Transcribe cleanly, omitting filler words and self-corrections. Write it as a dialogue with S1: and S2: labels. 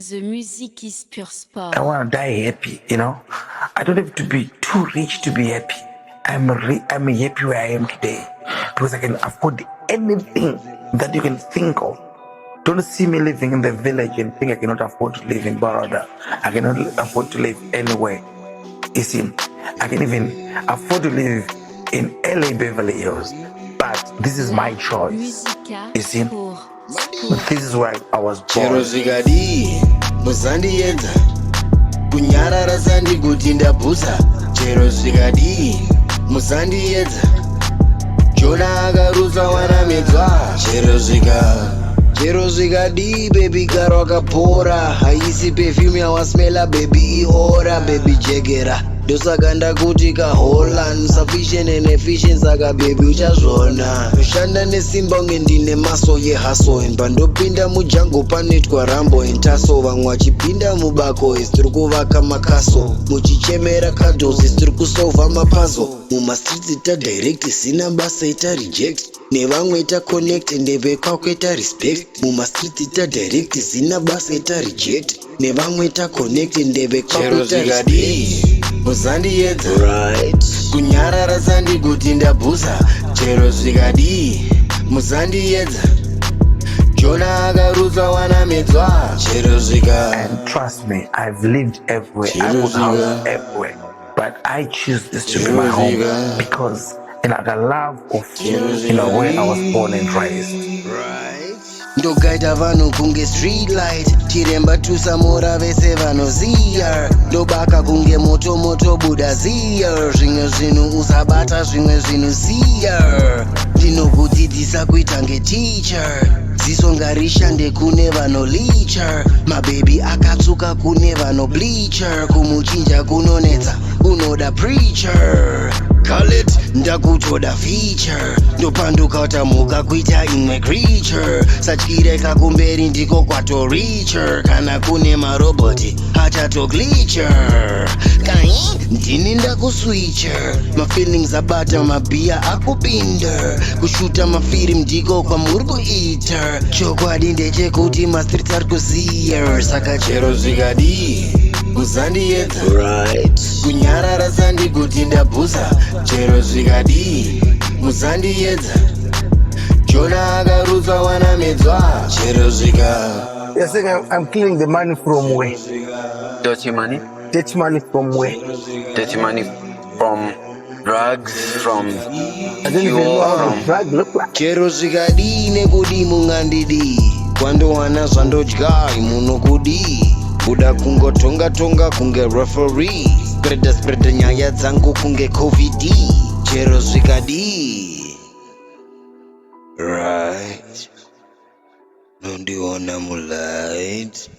S1: The music is pure sport.
S2: I want to die happy, you know. I don't have to be too rich to be happy. I'm happy where I am today because I can afford anything that you can think of. Don't see me living in the village and think I cannot afford to live in Baroda. I cannot afford to live anywhere. You see, I can even afford to live in LA Beverly Hills, but this is my choice. You see, this is where I was born.
S3: Chero Zvikadii, muzandiedza kunyarara sandikuti ndabvusa. Chero Zvikadii, muzandiedza Jona akarutsa wanamedzwa. Chero Zvikadii, baby girl wakapora. Haisi perfume yawasmela baby ihora. Baby jegera ndosaka ndakuti kahola insufficient and efficient saka baby uchazvona. Kushanda nesimba unge ndine maso yehaso pandopinda mujango panetwa rambo entaso. Vamwe vachipinda mubako tiri kuvaka makaso muchichemera kadhozi tiri kusovha mapazo. Mumastreets ita direct sina basa ita reject nevamwe ita connect ndeve kwako ita respect. Mumastreets ita direct sina basa ita reject nevamwe ita connect ndeve kwako ita respect. Muzandiedza kunyarara sandikuti ndabvusa. Chero Zvikadii, muzandiedza Jona akarutsa wanamedzwa. Chero Zvikadii.
S2: And trust me, I've lived everywhere. I was out everywhere. But I choose this to be my home because the love of where I was born and raised.
S3: Ndogaita vanhu kunge street light, chiremba tusamora vese vanoziya. Ndobaka kunge moto moto buda ziya. Zvimwe zvinhu usabata zvimwe zvinhu siya. Ndinokudzidzisa kuita ngeteacher, ziso ngarishande kune vanolicha. Mabebi akatsuka kune vanobleacher, kumuchinja kunonetsa unoda preacher. Call it ndakutoda feature, ndopanduka utamuka kuita imwe creature. Satyireka kumberi ndiko kwatoricher, kana kune maroboti achatogleacher. Kai ndini ndakuswitcher, mafeelings abata mabhiya akupinda. Kushuta mafilm ndiko kwamuri kuita. Chokwadi ndechekuti mastreets ari kuziya. Saka Chero Zvikadii, muzandiedza kunyarara sandikuti ndabvusa. Chero Zvikadii, muzandiedza Jona akarutsa wanamedzwa. Chero Zvikadii.
S2: You're saying I'm cleaning the money from where?
S4: Dirty money?
S2: Dirty money from where?
S4: Dirty money from drugs, from
S2: I don't even know how the drug look like.
S3: Chero Zvikadii nekudi mungandidi. Kwandowana zvandodya imunokudi. Kuda kungotonga tonga kunge referee. Spreader nyaya dzangu kunge covid. Chero Zvikadii. Right. Nondiona mulight.